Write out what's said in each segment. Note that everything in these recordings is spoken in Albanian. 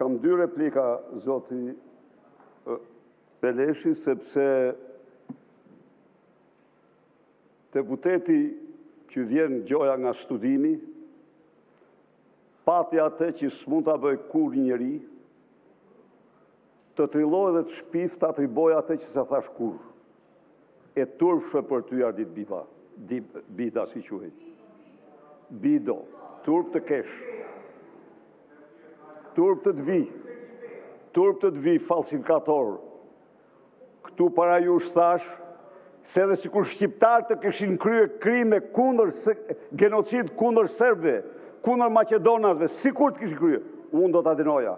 Kam dy replika, zoti Beleshi, sepse deputeti që vjen gjoja nga studimi, pati atë që s'mund ta bëj kur njeri, të trillohet dhe të shpift të atriboj atë që se thash kur. E turpshme për ty Ardit Bida, si quhet. Bido, turp të kesh. Turp të të vi, falsifikator. Këtu para ju thash, se dhe sikur shqiptarë të kishin krye krime kundër genocid kundër serbëve, kundër maqedonasve, sikur të kishin krye, unë do ta dënoja.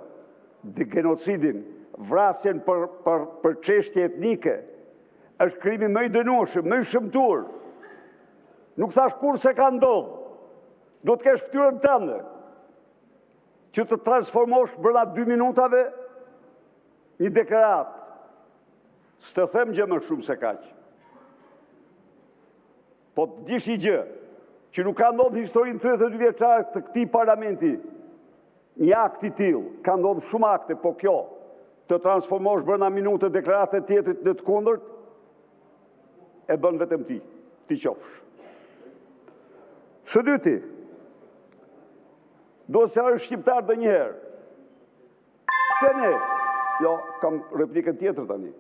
Genocidin, vrasjen për çështje etnike, është krimi më i dënueshëm, më i shëmtuar. Nuk thash kur se ka ndodhur. Do të kesh fytyrën tënde që të transformosh brenda 2 minutave një deklarat. S'të them gjë më shumë se kaq. Po të dish një gjë, që nuk ka ndodhur në historinë 32 vjeçare të këtij parlamenti një akt i tillë. Ka ndodhur shumë akte, po kjo të transformosh brenda minute deklaratë tjetrit në të kundërt e bën vetëm ti qofsh. Së dyti, do se është shqiptar dhe njëherë. Pse ne? Jo, kam replikën tjetër tani.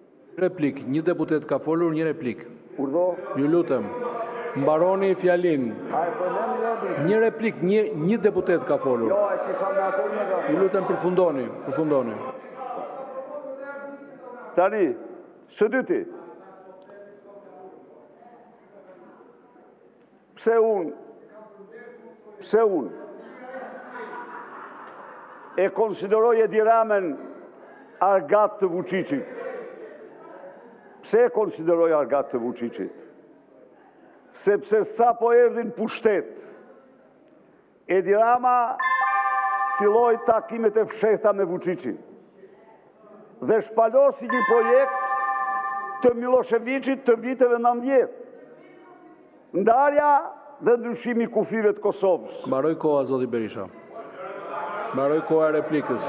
Replik, një deputet ka folur, një replik. Urdhë? Ju lutem, mbaroni fjalin. Një replik, një deputet ka folur. Jo, e kisha me ato një replik. Ju lutem, përfundoni. Tani, së dyti, pse unë e konsideroj Edi Ramen argat të Vučićit. Pse e konsideroj argat të Vučićit? Sepse sa po erdhin pushtet, Edi Rama filloi takimet e fshehta me Vučićin dhe shpalosi një projekt të Miloševićit të viteve 90. Ndarja dhe ndryshimi kufive të Kosovës. Mbaroj koha, zoti Berisha. Mbaroj koha e replikës.